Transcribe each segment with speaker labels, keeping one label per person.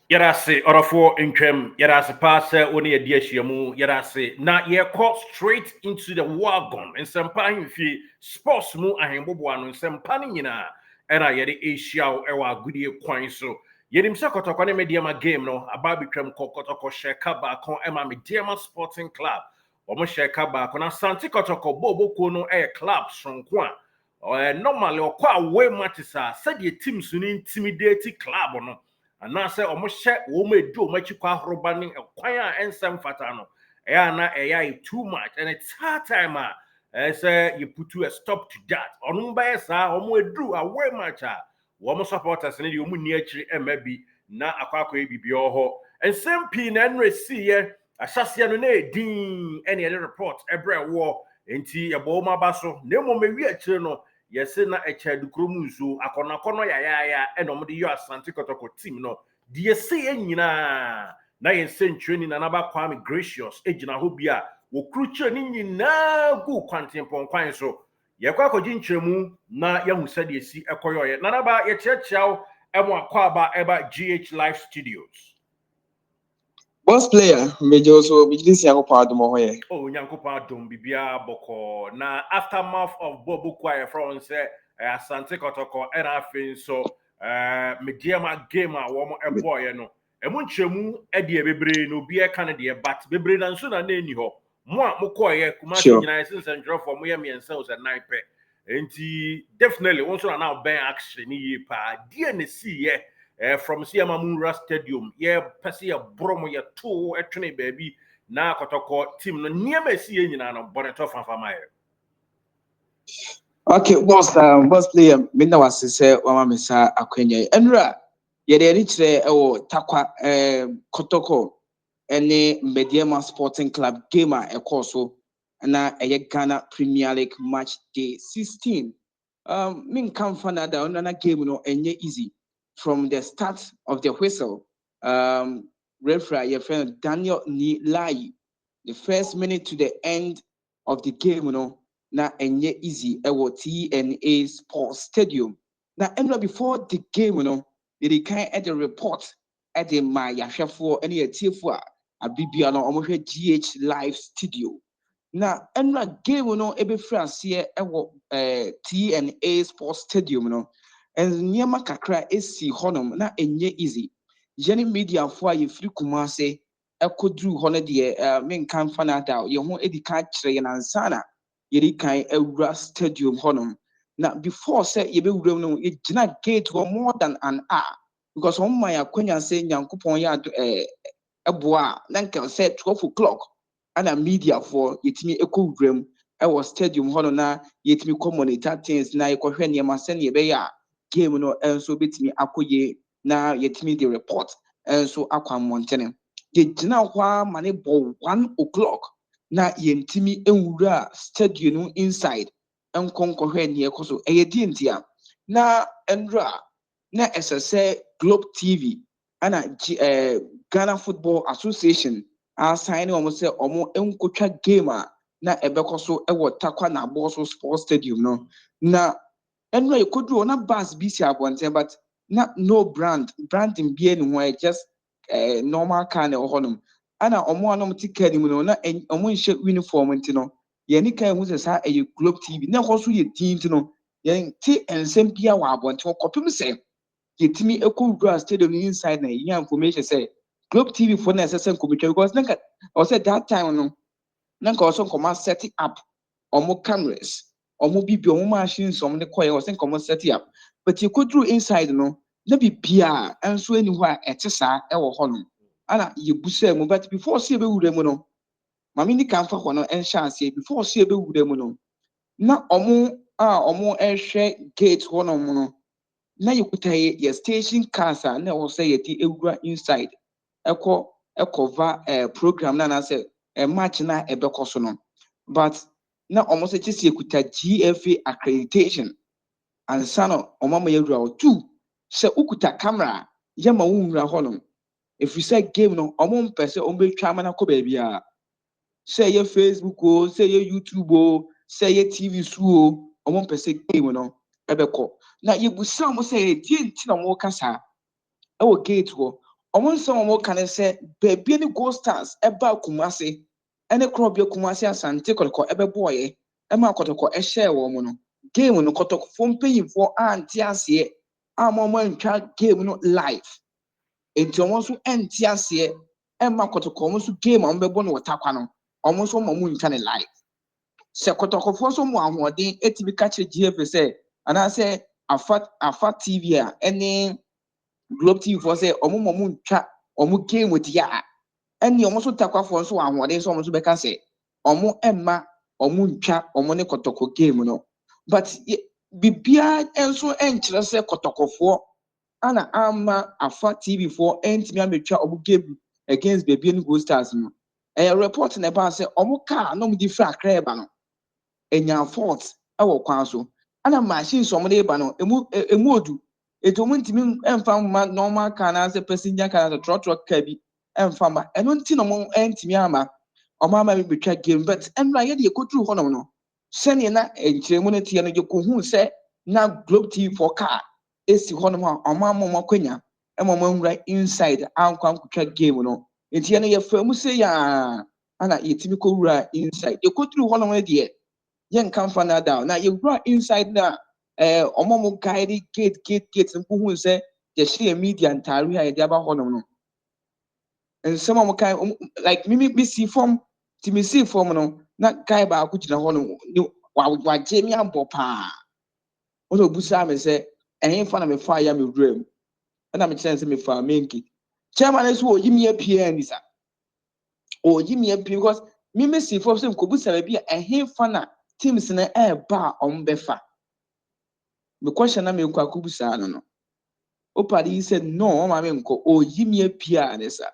Speaker 1: Yadase orofo nkwem yadase pase oni edi ahyiamu yadase na ye call straight into the wagon nsempa ahemfie sports mu ahembobo anu nsempa ne nyina era yede ahyia ewa agudie kwan so yenim se Kotoko ne Medeama game no aba betwam Kotoko sheka ba kon ema Medeama Sporting Club omo sheka ba kon Asante Kotoko boboko no club sonko a normally okwa away matches a said the teams no intimidate club no anase omohye wo ma edu o machi kwa horoba ne kwan a ensem fata no na too much and it's hard time say you put a stop to that onu ba sa omo edu away match a wo mo supporters ne de omu ni akiri emabi na akwakwa ebibi oho ensem pi na enre si ye ahyase no na edin ene ye report ebre wo enti ebo ma ba so na mo mewi akiri no yesi na eche dukromu nso akonakono ya enom de yo Asante Kotoko team no de yesi nyina na yense ntweni na naba Kwame Gracious ejina ho bia wo kruche ni nyina gu kwantempon kwan so ye kwa kogi nkyeremu na yahu sade esi ekoyoye na naba ye chechiaw emo akwaba eba GH Live Studios.
Speaker 2: Boss player, major so this young part more here.
Speaker 1: Oh, Nyankopa Dom Bibia Boko. Na aftermath of Bobo Choir from say Asante Kotoko and I feel so Medeama game a woman a boy no. Emunchemu Eddie Bebre no be a Canadian but Bebre and soon and any ho. Moi Mokoye Kumasi United and draw for Miami and South at 9 pe. And definitely also now ban action pa DNC from Siamamura Stadium. Yeah, Passia Bromo ya 2 at 20 baby. Na Kotoko team no niema esi nyina no boneto fanfama ye.
Speaker 2: Okay, boss player, me na wase say wama mesa akwenya. Enra ye de ni kire ewo takwa Kotoko ene Medeama Sporting Club game a ekoso na eye Ghana Premier League match day 16. Min kan fana da na game no enye easy from the start of the whistle. Referee your friend Daniel Ni Lai, the first minute to the end of the game, na enye easy ewo TNA Sports Stadium. Na enra before the game, they kind at the report at the my yahwefo any atiefo a bibia no omohwe GH Live Studio. Na enra game ebe France ewo TNA Sports Stadium and nyama kakra esi honom na enye easy. Jenny media for ye free Kumase ekodru hono de men kan fanada ye ho edika kire na ansana ye kan ewura stadium honom na before say ye be wura no ye gina gate for more than an hour because on my akwanya say nyankopon ya eboa na nka say 12 o'clock ana media for yetimi ekowuram ewo stadium hono na yetimi communicate things na ye kohwe ne ma se ne be ya game no enso betimi akoye na yetimi the report enso akwa montene ye gina hwa mane bo 1 o'clock na yentimi enwura stadium inside enkonko hwe ne ekoso eyedi ntia na enra na SSA Globe TV ana Ghana Football Association assign almost say omo enkotwa game na ebekoso ewo takwa na Boso Sports Stadium no na enra yekodru na bus BC abonten but no branding be anywhere just normal car na honum ana omo anom ticket mu no na omo nche uniform ntino ye ni kan hu se sa Globe TV na ho so ye tin ntino ye ti ensem bia wa abonten kopim se yetimi ekowura stadium inside na yeah information say Globe TV for na SSN computer because nanka I said that time no nanka also come set it up omo cameras omo bibi omo machines omo ne koye was come set it up but you could do inside no na bibia enso eni ho a etesa ewo ho no ana yebusa mu but before see be wura mu no mami ni kan fa ho no enhyanse before see be wura mu no na omo ehwe gate ho no na yekuta ye station cars na wo say yeti ewura inside ekova program na say match na ebekoso no but na almost just yekuta GFA accreditation and sano omama yewura o two say ukuta camera yema wunra ho no if you say game no omo mpese ombetwa mana ko ba bia say ye Facebook o say ye YouTube o say ye TV su o omo mpese game no ebeko na yebusa mo say tie nti na mo kasa ewo gate ho Almost some more can say, baby, any ghost stars about Kumasi, any crop your Kumasi as and take or ever boy, Emma Kotoko, a share woman. Game no Kotoko phone paying for Auntie. I'm on child game no life. It's almost Auntie. Emma Kotoko almost game on the bone or Tapano, almost one moon can life. Sekotoko for someone who did it to be catch a GFS, and I say, a fat TV, any Globe TV for say, Omo chat, Omo game with ya. And you almost take off for so one what is almost better say, Omo Emma, Omo chat, Omo Kotoko game, no. But Bibia and so entrance Kotoko for Anna Ama, a fat TV for me me chat Omo game against baby and go stars. A report in about say, Omo car, no different crab. Enya fault ewo kwan so ana machine so mo dey ba no emu odu eto mo ntimi emfa ma normal car na say passenger car na truck car bi emfa ma eno nti no mo entimi ama o ma ma bi betwa game but enra ye de ekoturu ho no sene na enkyeremu no tie no je ko hu se na Globe TV for car esi ho no ma o ma mo kwanya emo mo nwura inside ankwa nkotwa game no entie no ye fa mu se ya ana yetimi ko wura inside ekoturu ho no de yen come for that down. Now you brought inside now. Omomo guide gate and who say the share media and tari I never honor. And some of kind like me see form to me see form no not guy ba kuchi na honor wa Jamie and Bopa. Odo busa me say and him fan me fire me dream. And I'm chance me for menki. Chairman is who me a pianisa. Or me a because me see form some kubusa be a him fana. Teams na eba ombefa. The question na me kwa kubusa no. Opadi said no, ma me nko o yimi apia nesa.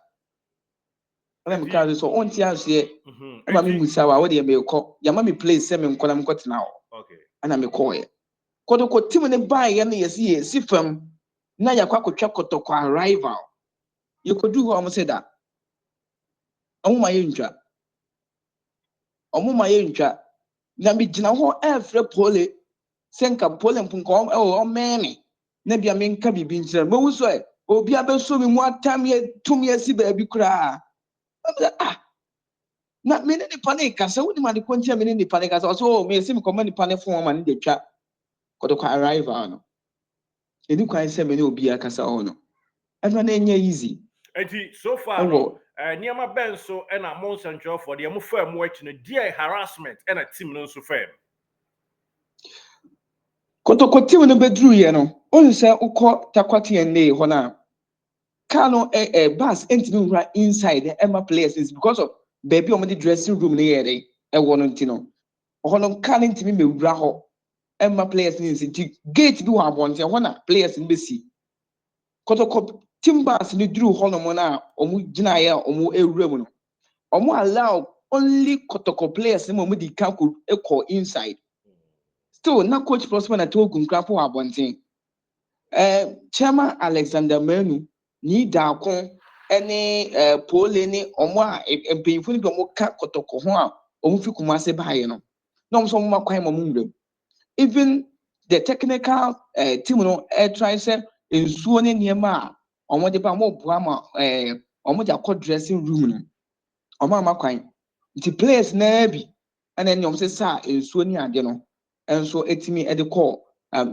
Speaker 2: Ona me ka so on ti ase e ma me musa wa wo de me ko. Ya ma me place se me nko na me ko tena ho.
Speaker 1: Okay.
Speaker 2: Ana me ko ye. Kotoko team ne ba ye na yesi si fam na yakwa kotwa Kotoko arrival. You could do what I say that. Omo ma ye ntwa. Omo ma ye ntwa. Na me gina ho every pole senka pole mpunko o meme na bia me nka bibi nkyere mo wuso e obi abeso me mu atam ye tum ye si ba bi kura na me ne nipa ne kasa woni ma de kontia me ne nipa ne kasa so me si me koma nipa ne fon ma ne de twa Kotoko arrival no eni kwan se me ne obi akasa ho no eno na enye easy
Speaker 1: enti so far no niama ben so e na mo central for de mo fa mo achi no dia harassment e na team no so fam
Speaker 2: Kotoko team no bedru ye no on se ukọ takwati en ne ho na Kano bus entering right inside Emma players is because of baby on the dressing room near e won ntino. Ohono kan ntimi mewura ho Emma players ni nti gate bi wa bonte ho na players ni besi. Kotoko team bus ni duru ho no mo na omu gina ya omu ewura mu no. Omu allow only Kotoko players ni mo di kan ko inside. Still na coach Prosper na to gunkrapo wa bonte. Chairman Alexander Menu ni daakon ene pole ni omo a empeyifo ni omo ka Kotoko ho a omo fi Kumase baaye no na omo so omo makwan mo nwuram even the technical team no try say ensuo ne niema a omo de ba mo boa ma omo ja ko dressing room no omo amakwan nti players na bi ene ni omo se sa ensuo ni ade no enso etimi e de call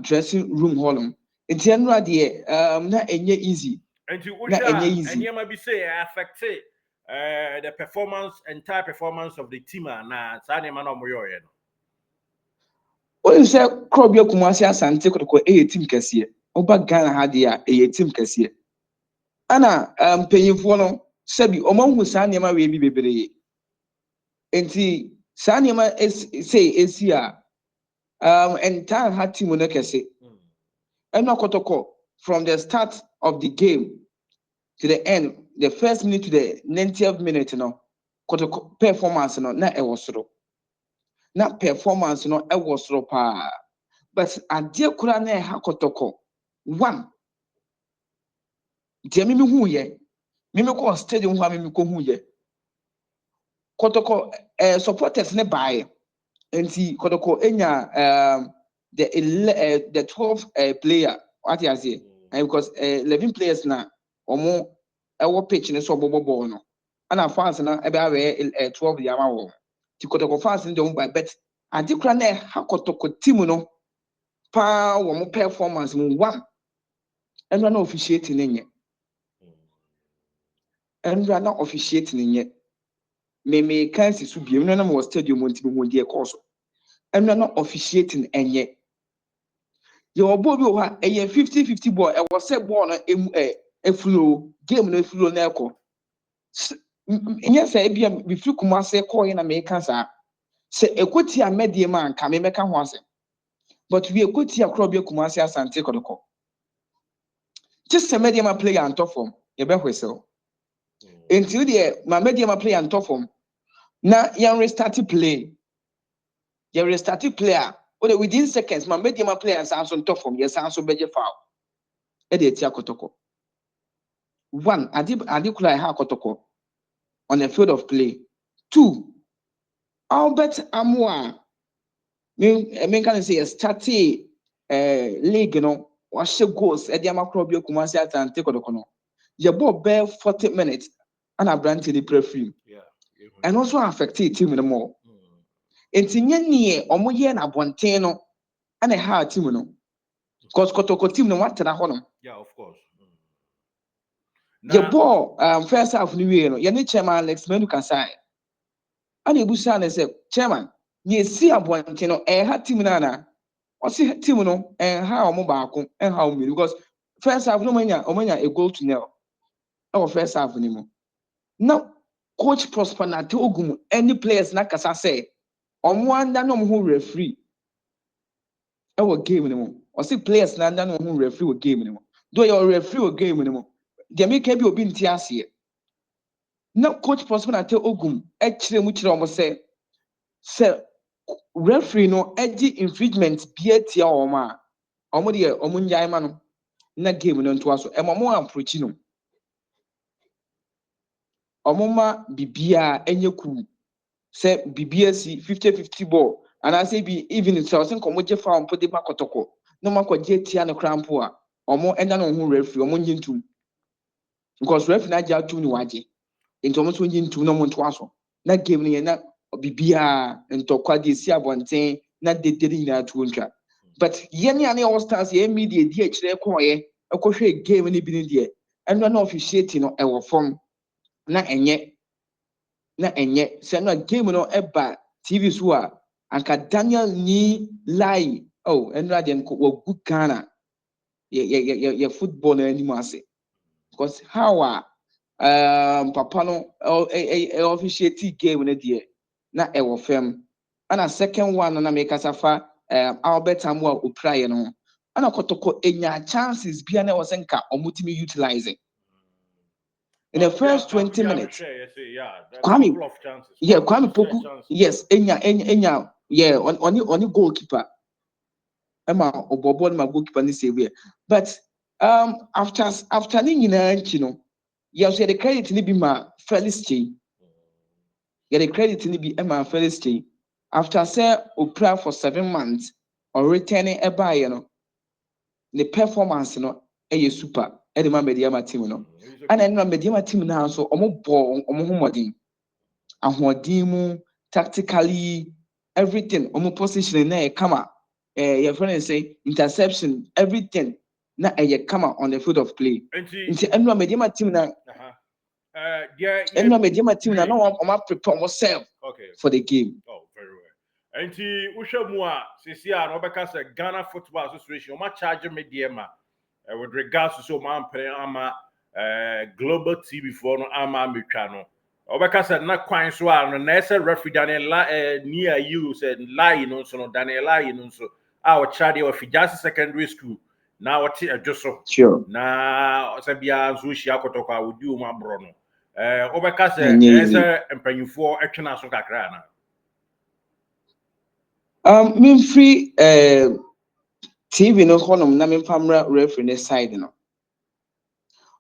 Speaker 2: dressing room hall nti enra de na enye easy
Speaker 1: enti usha niama bi say affect the entire performance of the team na sa niama na mo yoye no
Speaker 2: When you say crop your Kumasi Asante Kotoko team kesiye oba Ghana ha de a team kesiye ana panyimfo no sebi omanhu saa niema we bi bebree enti saa niema say esi a entire ha team no kese eno Kotoko from the start of the game to the end the first minute to the 90th minute no Kotoko performance no na ewosoro na performance no ewosoro pa but ade kura na ha Kotoko one die mimi hu ye mimi ko stadium hu mimi ko hu ye Kotoko supporters ne buy enti Kotoko enya the 12 player what you say because 11 players na omo ɛwɔ pitch ne so bobo ball no ana fans na ebe awe 12 the ama wo ti Kotoko fans in the by bet ade kra na ha Kotoko team no pa wo mo performance mu one enra na officiate ne nye enra na officiate ne nye me kan si so biem na mo stadium nti mo die course enra na officiating enye ye obo bi o ha eye 50-50 ball e wo se ball no flow game no flow na ekọ nyesa ebia bi fi Kumase call na me kan sa se ekoti a Medeama anka me meka ho ase but we ekoti a kro bi Kumase Asante Kotoko just a Medeama player on top form ye be hwesel until the my Medeama player on top form na yan restart play ye restart player within seconds my Medeama player sounds on top form yes sounds so beje foul e dey tia Kotoko one adi kula ha Kotoko on the field of play. 2, Albert Amwa. Me can say started league, you know, wash goals at the Amakrobio Kumasi and take on. Your ball bear 40 minutes and a brand to the pre-film.
Speaker 1: Yeah.
Speaker 2: And also affected team no more. And Tinyani or Moyen Abwanteno and a hard team no. Because Kotoko team no what to honor.
Speaker 1: Yeah, of course.
Speaker 2: Your ball first half new year, your chairman Alex Menuka side. And you busan say, Chairman, ye see Abwanteno ha team nana. Or see team no and how mobile and how many because first half no mania a goal to nil. Our first half anymore. Now, Coach Prosper na Ogum any players na kasa say on one that no who referee. Our game anymore. Or see players na no who referee game anymore. Do your referee game anymore. They make be obin tiasie. Now Coach Prosper na Ogum actually much almost say referee no edgy infringement bia tia o ma. Omo de omo nyai ma no na game no nto aso. E mo approach no. Omoma bibia enye ku se bibia si 50-50 ball and I say be even so sen komo je fa on put ba Kotoko no makwaje tia no crampo a omo enda no hu referee omo nyintum because referee na ja tu ni waje into omo so nyintum no mo nto aso na game no ye na bibia ntokwa de si abonten na dedede nyina tu ntwa but ye ne ane all stars ye media di a kire koye ekohwe game ni bi ni de eno na officiate no e wo form na enye se no game no eba TV so a anka Daniel ni lie oh enra dem ko good Ghana ye football na animu ase because how papa no officiate game na de na e wo fam ana second one na make asafa Albert Amwa opraye no ana Kotoko enya chances bia na was nka omutimi utilizing in the first 20 minutes.
Speaker 1: Kwame,
Speaker 2: yeah, Kwame Poku, yes, Enya, yeah, on goalkeeper. Emma Obobo my goalkeeper ni say we. But after you know, yeah, so the credit ni be ma Felix Chain. Yeah, the credit ni be Emma Felix Chain. After say opera for 7 months or returning a buy, you know, the performance, you know, a super. Any man Medeama team, you know. And then Medeama team now so omo ball omo homodin. Ahodim tactically everything omo position na come your friend say interception everything na come on the field of play. Nti eno Medeama team na Medeama team na no omo prepare ourselves for the game.
Speaker 1: Oh, very well. Enti uhwemu a sisi a no beka say Ghana Football Association o ma charge Medeama with regards to so man pray ama global TV for no ama metwa no obeka say na kwan so a no na say referee Daniel near you said lie no so no Daniel lie no so a o charge of Fijasi secondary school na o ti adwoso
Speaker 2: Sure.
Speaker 1: na say bia so hia Kotoko a wodi o ma bro no obeka say na say empanyufo etwena so kakra na
Speaker 2: Mean free TV no honum na me famra referee ne side no.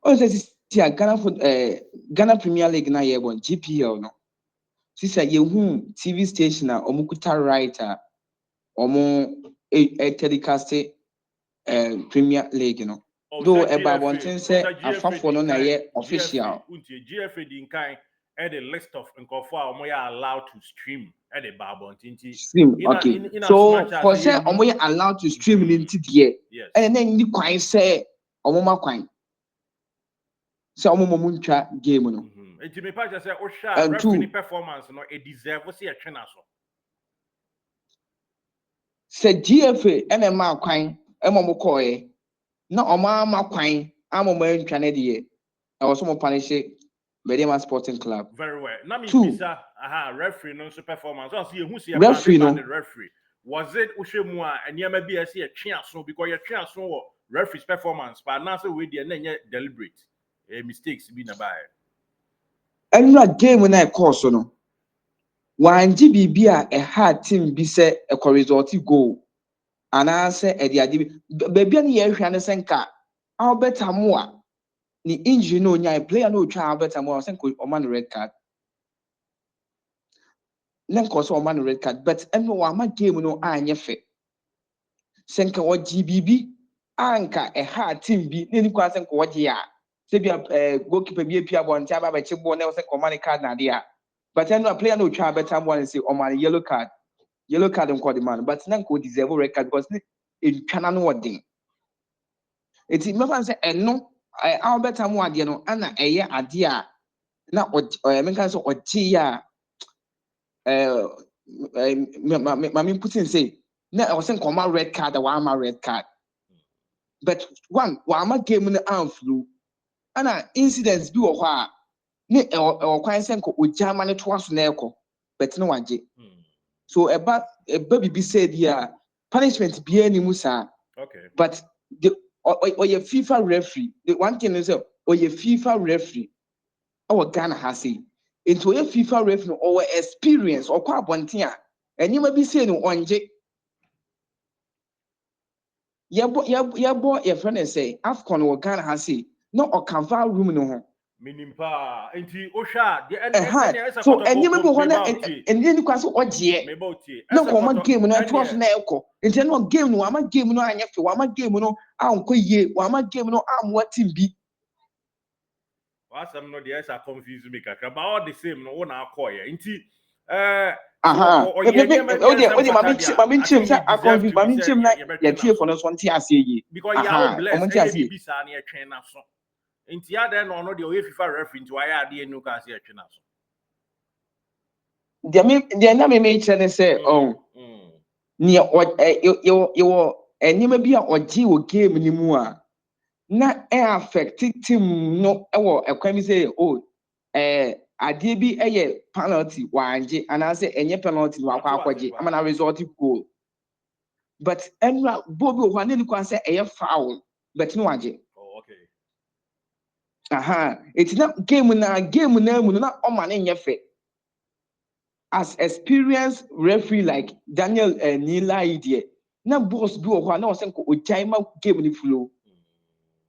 Speaker 2: O say Ghana Premier League na ye bon GPL no. Sisa yehu TV station a omukuta writer omo telecast Premier League no. though about one thing say a fafo no na ye official.
Speaker 1: GFA din kan at the list of nkofo a are allowed to stream at the Babon Tinti.
Speaker 2: Stream, okay. So for say omo allowed to stream into the
Speaker 1: yes.
Speaker 2: And then ni kwan say omo ma kwan. So omo mo ntwa game no.
Speaker 1: Enti me pa say o sha referee performance no e deserve say e twena so.
Speaker 2: Say GFA ene ma kwan e mo koye. Na omo ma kwan amo mo ntwa na de. I was some punish Medeama Sporting Club.
Speaker 1: Very well. Now me bisa referee no so performance. So see who see a
Speaker 2: referee no
Speaker 1: referee. Was it Ushemua and Yama be a chance so because your chance so referee's performance but now so we the deliberate mistakes being about.
Speaker 2: And that game when I course no. One GBB a hard team be say a result goal. And I say a the baby and ye senka. I'll bet more. Ni injury no nya player no try better more senko or man red card. Then cause or man red card, but no one game no anya fit. Senka or GBB anka a hard team be any question what ya. Say be a goalkeeper be a peer one tab by chip one else command card na dia. But then a player no try better one and say oh man yellow card on call the man, but then could deserve red card because in China no what thing. It's remember say no I better more you know and a year idea na I mean so ogia my putting say na I was saying come red card one red card. But one game in the arm flu and incidents do a ne or quite senko o Germany twice neko but no one so about a baby be said yeah punishment be any musa
Speaker 1: okay
Speaker 2: but the or your FIFA referee the one thing is or your FIFA referee our Ghana has say into a FIFA referee or experience or quite one thing and you may be saying on J your friend and say AFCON or Ghana has say no or canva room no
Speaker 1: minimpa enti osha
Speaker 2: so and you remember one and then you can so oje no come game no to us na eko enti no game no ama game no anya fe ama game no anko ye ama game no amwa team bi
Speaker 1: wasam no dey esa confuse me kakra but all the same no na call ye enti
Speaker 2: mami chim say I confuse mami chim na ya tie for no so ntia ase ye
Speaker 1: because ya bless e bi sa na ye twen na so enti ya den no dey o FIFA referee enti wa ya ade enu ka se ye twen na so
Speaker 2: dia na me chere say ni yo enima bi a oji wo game ni mu a na affect team no wo ekwan bi say ade bi eye penalty wanje and I say enye penalty wa akwaje am na result goal but enra bobi o hwane ni kwan say eye foul but no waje
Speaker 1: okay
Speaker 2: it's not game na mu na o ma na enye fe as experienced referee like Daniel Nila idea na boss bi o hwa na o say ko ojai ma game ni flow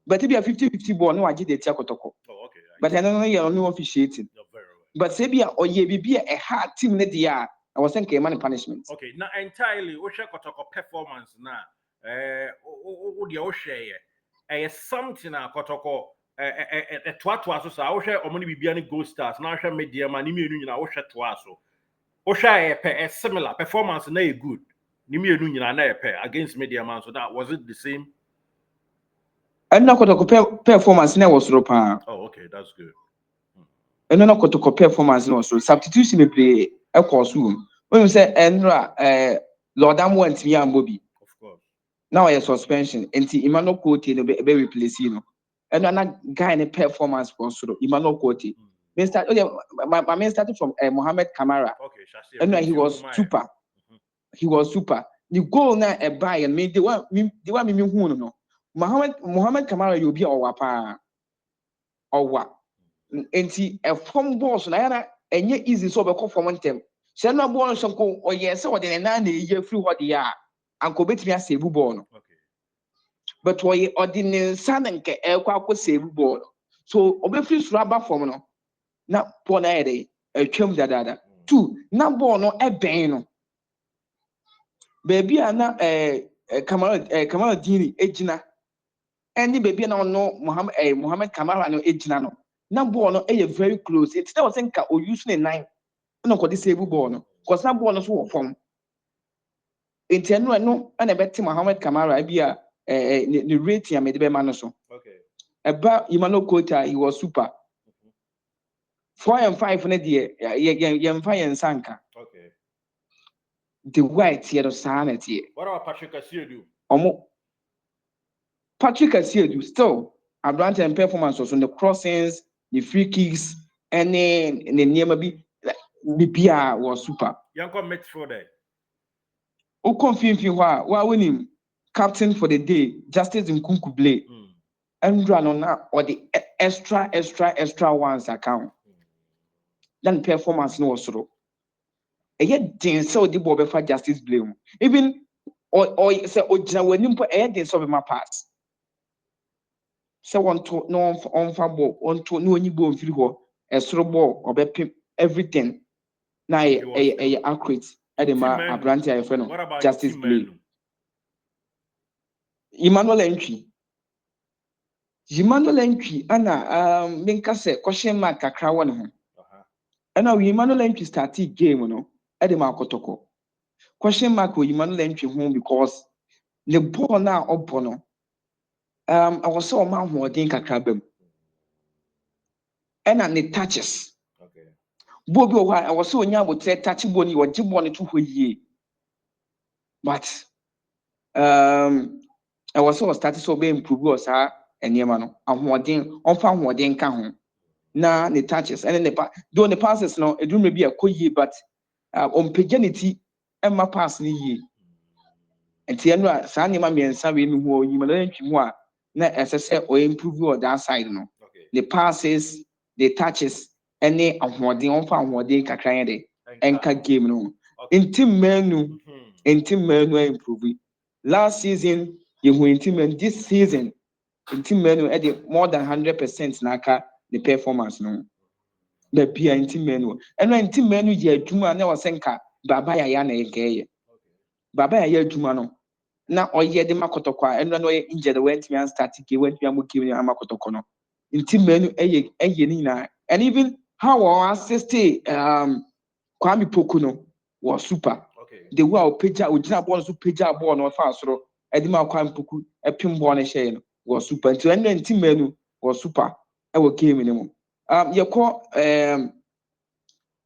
Speaker 2: but if you 50-50 ball no waje dey tia Kotoko
Speaker 1: okay
Speaker 2: but I don't know you no officiating but say be or ye be a hard team ne dia I was saying man punishment
Speaker 1: okay now entirely o share Kotoko performance na o dia o share something na Kotoko toa so sa o share o mo ni bibia ni Gold Stars na hwe Medeama ni mienu nyina o share toa so o share a similar performance na e good ni mienu nyina na e against Medeama so that was it the same
Speaker 2: and na Kotoko performance na was ro pa
Speaker 1: okay that's good
Speaker 2: and no Kotoko performance no so substitution be play e course room when you say enra Lord want me and Bobby
Speaker 1: of course
Speaker 2: now a suspension enti Emmanuel Kote no be replace you know and na guy in performance for so Emmanuel Kote me start my man started from Mohamed Kamara
Speaker 1: okay
Speaker 2: and he was super the goal na e buy and me the one me hu no Mohamed Kamara you be owa pa owa enti a form boss na yana enye easy so be call from ntem se na ball so ko oye se wo de na ye free ho de ya anko betimi asebu ball no
Speaker 1: okay
Speaker 2: but oye ordinary sanenke e kwa ko save ball so obefri suraba form no na ball na ede atwam dadada two na ball no e ben no baby ana Kamara Dini ejina any baby no Mohammed Kamara no ejina no na ball no very close it's that was nka o use ne nine no ko disable ball no cause na ball no so form enti no na bet Mohammed Kamara bi a the rating ya me de be ma no so
Speaker 1: okay
Speaker 2: eba Imano Kota he was super 4 and 5 na de ye mfa ye nsanka
Speaker 1: okay
Speaker 2: the white here do sanet here
Speaker 1: what about Patrick Asiedu
Speaker 2: Patrick Asiedu still advantage and performance on the crossings, the free kicks, and then the Niamabi BPR was super.
Speaker 1: Young midfield there.
Speaker 2: O confirm why winning captain for the day, Justice in Kunkuble, and run on that or the extra ones account. Then performance no so. And yet, then so the Bob for Justice blame. Even or say, oh, Jawin, then so my pass. So on to no on ball on to no any ball feel ho a sort ball or everything now a accurate edema a branch I friend Justice play Emmanuel entry ana minka say question mark kakra won ho and now Emmanuel entry started game no edema Kotoko question mark with Emmanuel entry home because the ball now up no I was so man who didn't kakra bem and the touches.
Speaker 1: Okay.
Speaker 2: Bobby, I was so young would say touching bony or Jim wanted to ye. But I was so started so being improved was her and Yamano. I'm hoarding on found hoarding can now the touches and then the passes no, it may be a coy but on paganity and my pass ye. And Tiana Sandy Mammy and Sabi who you may learn not as I said or improve or that side no. The passes, the touches, any of what the on found what they can enka game no. In team menu improve. Last season, you win team menu. This season, in team menu added more than 100% naka the performance no. The be in team menu. And when team menu ye juma na wasenka baba ya na yeye. Baba ya juma no. Na oye de Kotoko and no injured went me and started went me and giving Kotoko no. In team menu ni na and even how our assist Kwame Pokuno was super.
Speaker 1: Okay.
Speaker 2: The way our pager would not want to pager born or fast row. Edima Kwame Poku a pinborn shane was super. To end team menu was super. I will game minimum. You call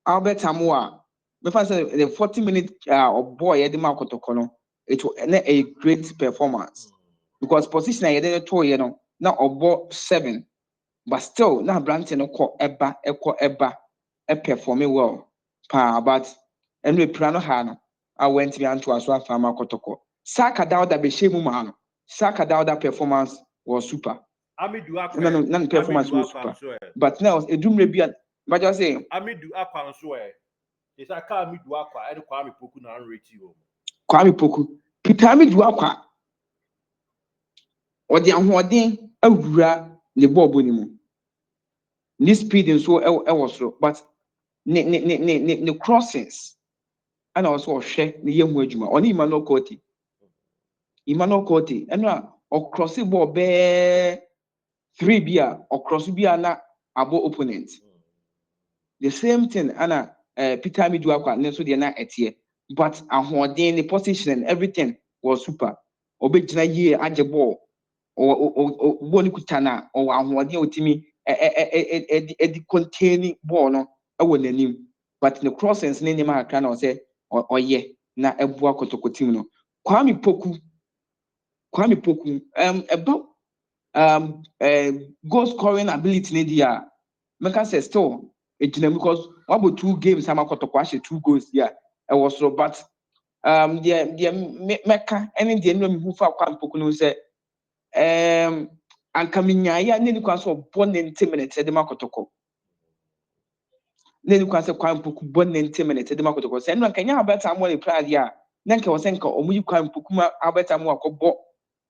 Speaker 2: Albert Samoa. The 40-minute of boy Edima Kotokono. It was a great performance because position I didn't toy, now about 7, but still now Branton eba performing well. But and we plano hano. I went to Anto as well farmer Kotoko. Saka Dauda Beshemu Mano. Saka Dauda performance was super. None performance was super. But now a doom rebellion. But you're saying
Speaker 1: Amidu Akwan swear. It's a car me do aqua, I don't Kwame Poku na rate you.
Speaker 2: Kwame Poku. Pitami Duakwa. Or the Anwadin Awura the Bobonimu. This speed and so I was slow, but the crossings. And also share the young Wejuma, only Emmanuel Cote, and or crossing ball bear 3 beer or cross beer na abo opponent. The same thing, Anna Peter Miduaka, Neso de na etie, but the position and everything was super. Obejina ye aje ball or Bonikutana or Ahwadi Otimi containing ball no I will name. But the crossings name I can say or ye na ebua Kotoko team no. Kwame Poku about goal scoring ability in the Meka says still because about 2 games I'm Kotoko 2 goals I was so but the Mecca and the enemy who found Kwame Poku no say and coming ya nini kwanso born in 10 minutes at the Makotoko. Nini kwanso Kwame Poku born in 10 minutes at the Makotoko. Say no can you have better more plan ya. Nanka was enka omuyi Kwame Poku ma abeta mo akobo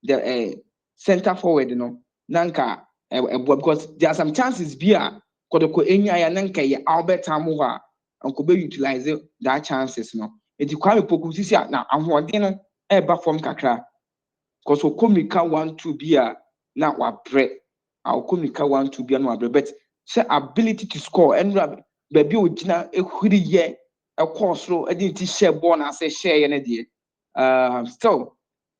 Speaker 2: the center forward no. Nanka because there are some chances bia Kotoko enya ya nanka ya Albert mo ha and could be utilize that chances no. It Kwame Poku sisi na ahoɔden no eba form kakra. Because Okomika 1-2 bia now wa bread I'll come 1-2 be no but say ability to score and baby ojina ehuri ye a course ro e didn't share born as a share and still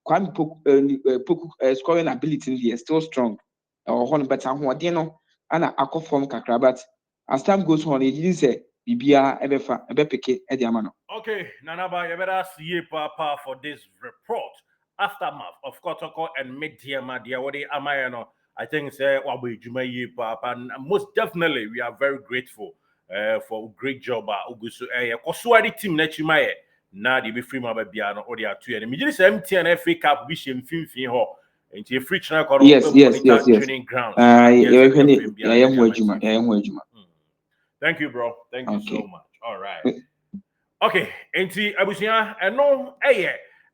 Speaker 2: Kwame Poku scoring ability in there still strong or one better no and I form kakra but as time goes on it didn't say bibia ebe peke e di amano.
Speaker 1: Okay, Nanaba, you better see Papa for this report. Aftermath of Kotoko and Medeama, Amayano. I think say Wabu Jumaye Papa, and most definitely we are very grateful for great job Ugusu Kosuari team Nechimaye. Na the be free Mababiano or the two and immediately MTN FA Cup Bisham Fin ho. And you free channel
Speaker 2: Yes.
Speaker 1: training grounds. Thank you, bro. Thank you so much. All right. Okay, enti abusia eno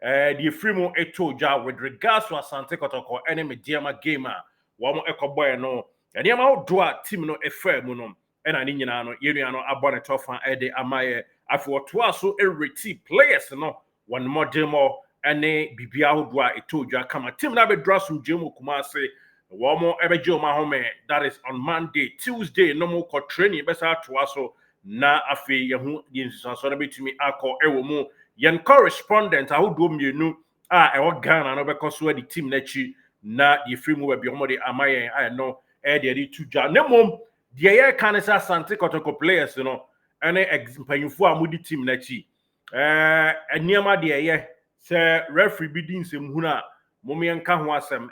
Speaker 1: the free mo etoja with regards to Asante Kotoko ene Medeama game a wo mo ekoboy no enema do a team no efa mu no ena ni nyina no yenua no abone tofa ede amaye afo to aso ereti players no one more demo ene bibia hodo a etoja kama team na be drasum jemu Kumase wo mo ebeje o ma home that is on Monday, Tuesday no mo ko training besa to aso na afi yehu yinsanso na betumi akọ ewo mu yen correspondent ahodo mienu a ewo Ghana no bekoso the team na chi na the free mu be omo de amayen I know de tuja na mom de ye kan sa Asante Kotoko players no ene mpanyufo a mudi team na chi eniema de ye se referee bi din sem hu na mom yen ka ho asem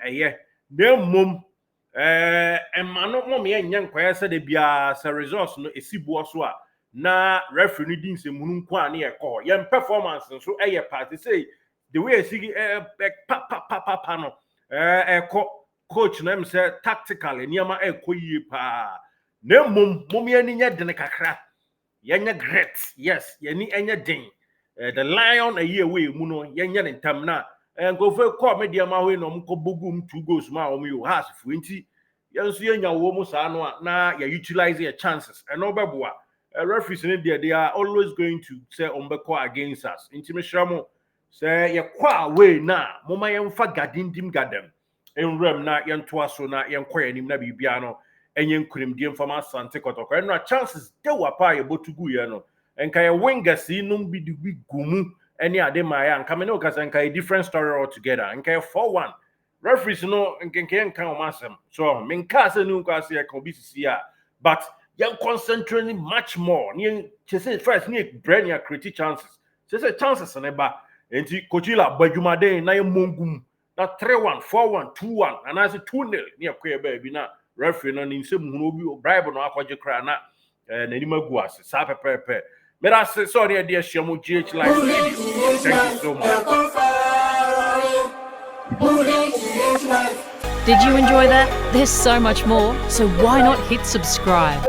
Speaker 1: na mom emano mom ye nyan kwaya se de bia se results no esibuo so a na referee ni din se munu kwa na ye call yen performance so party say the way see pa no coach na em say tactically niama yie pa na mom ye ni nya den kakra ye nya great yes ye ni enya den the lion away mu no ye nya ntam na go for call Medeama we no mko bogum 2 goals ma o mu has fuenti yenso yenya wo mu sa no na ya utilize your chances and no beboa referees in there they are always going to say ombeko against us intimation say ye kwa we na moma yemfa gadindim gadem enrem na yento aso na yenko yanim na bibia no enye nkurim die mfa ma Asante Kotoko and no chances de wapa ye botugu ye no enka ye wingers inum bi di gumu any ade maya and come no kasa a different story altogether and 4-1 referees no nkenken kan o masem so men ka se nu kwase e kan BCC but you concentrating much more ni say first ni brain ya create chances say chances na ba enti kochila badwumade na ye mongum na 3-1 4-1 2-1 and as 2-0 ni akwa ba bi na referee no ni nsem hu obi bribe no akwaje kra na ni magu ase sa pepepe. Sorry, dear Shamu GH Live Radio. Thank you so much.
Speaker 3: Did you enjoy that? There's so much more, so why not hit subscribe?